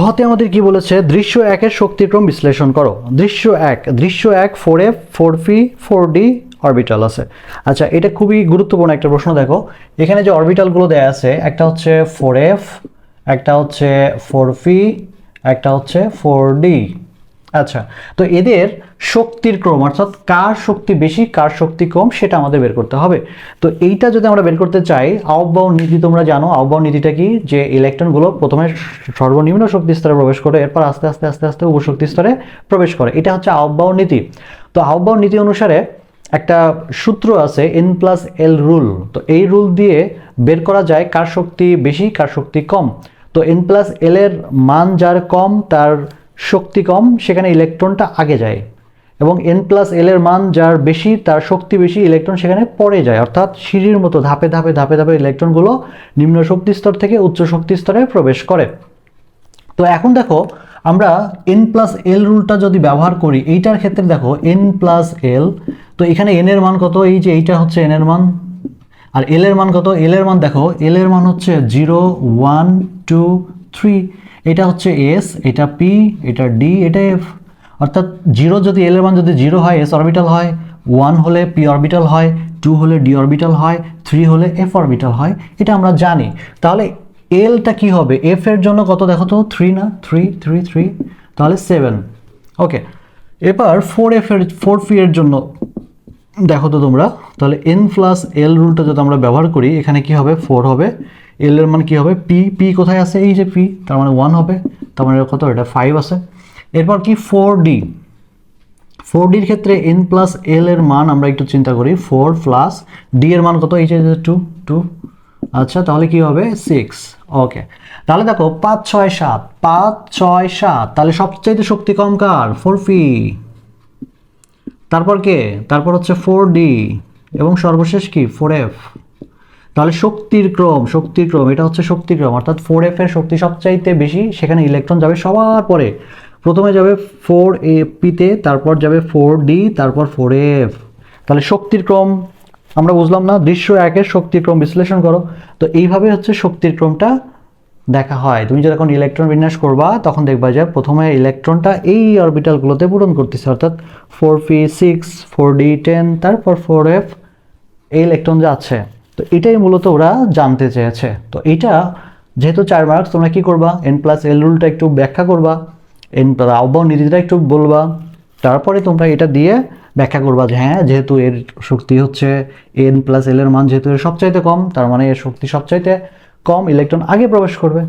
ঘতে আমাদের কি বলেছে, দৃশ্য একের শক্তিক্রম বিশ্লেষণ করো। দৃশ্য এক 4f 4p 4d অরবিটাল আছে। আচ্ছা, এটা খুবই গুরুত্বপূর্ণ একটা প্রশ্ন। দেখো এখানে যে অরবিটালগুলো দেয়া আছে, একটা হচ্ছে 4f, একটা হচ্ছে 4p, একটা হচ্ছে 4d। আচ্ছা, তো এদের শক্তির ক্রম অর্থাৎ কার শক্তি বেশি কার শক্তি কম সেটা আমাদের বের করতে হবে। তো এইটা যদি আমরা বের করতে চাই, আউফবাউন্ড নীতি তোমরা জানো। আউফবাউন্ড নীতিটা কি, যে ইলেকট্রনগুলো প্রথমে সর্বনিম্ন শক্তি স্তরে প্রবেশ করে, এরপর আস্তে আস্তে আস্তে আস্তে উপশক্তি স্তরে প্রবেশ করে। এটা হচ্ছে আউফবাউন্ড নীতি। তো আউফবাউন্ড নীতি অনুসারে একটা সূত্র আছে N+L রুল। তো এই রুল দিয়ে বের করা যায় কার শক্তি বেশি কার শক্তি কম। তো N+L এর মান যার কম তার শক্তি কম, সেখানে ইলেকট্রনটা আগে যায়, এবং N+L এর মান যার বেশি তার শক্তি বেশি, ইলেকট্রন সেখানে পরে যায়। অর্থাৎ সিঁড়ির মতো ধাপে ধাপে ধাপে ধাপে ইলেকট্রনগুলো নিম্ন শক্তি স্তর থেকে উচ্চ শক্তি স্তরে প্রবেশ করে। তো এখন দেখো আমরা N+L রুলটা যদি ব্যবহার করি এইটার ক্ষেত্রে, দেখো N+L, তো এখানে N এর মান কত, এই যে এইটা হচ্ছে N এর মান, আর L এর মান কত, L এর মান দেখো, L এর মান হচ্ছে 0 1 2 3, এটা হচ্ছে S, এটা P, এটা D, এটা F। অর্থাৎ 0 যদি L এর মান যদি 0 হয় S অরবিটাল হয়, 1 হলে P অরবিটাল হয়, 2 হলে D অরবিটাল হয়, 3 হলে F অরবিটাল হয়। এটা আমরা জানি। তাহলে Lটা কি হবে, F এর জন্য কত দেখো তো, 3 না, 3, তাহলে 7। ওকে, এবার 4p এর জন্য দেখো তো তোমরা, তাহলে N+L রুলটা যদি আমরা ব্যবহার করি, এখানে কি হবে, 4 হবে। L এর মান কি হবে, P কোথায় আছে, এই যে P, তার মানে 1 হবে, তার মানে কত, এটা 5 আছে। এরপর কি 4D এর ক্ষেত্রে N+L এর মান আমরা একটু চিন্তা করি, 4 প্লাস D এর মান কত, এই যে 2। আচ্ছা, তাহলে কি হবে 6। ওকে, তাহলে দেখো 5 6 7, তাহলে সবচাইতে শক্তি কম কার, 4p। তারপর কে, তারপর হচ্ছে 4D, এবং সর্বশেষ কি 4f। তাহলে শক্তির ক্রম এটা হচ্ছে শক্তির ক্রম, অর্থাৎ 4f এর শক্তি সবচাইতে বেশি, সেখানে ইলেকট্রন যাবে সবার পরে। প্রথমে যাবে 4p তে, তারপর যাবে 4D, তারপর 4f। তাহলে শক্তির ক্রম আমরা বুঝলাম না, দৃশ্য একের শক্তির ক্রম বিশ্লেষণ করো। তো এইভাবে হচ্ছে শক্তির ক্রমটা দেখা হয়। তুমি যখন ইলেকট্রন বিন্যাস করবা তখন দেখবা যে প্রথমে ইলেকট্রনটা এই অরবিটালগুলোতে পূরণ করতেছে, অর্থাৎ 4p 6, 4d 10, তারপর 4f, এই ইলেকট্রন যা আছে। তো এটাই মূলত ওরা জানতে চেয়েছে। তো এটা যেহেতু 4 মার্কস, তোমরা কি করবা, N+L রুলটা একটু ব্যাখ্যা করবা, আউফবাউন্ড নীতিটা একটু বলবা, তারপরে তোমরা এটা দিয়ে ব্যাখ্যা করবা যে হ্যাঁ, যেহেতু এর শক্তি হচ্ছে N+L এর মান যেহেতু এর সবচাইতে কম, তার মানে এর শক্তি সবচাইতে কম, ইলেকট্রন আগে প্রবেশ করবে।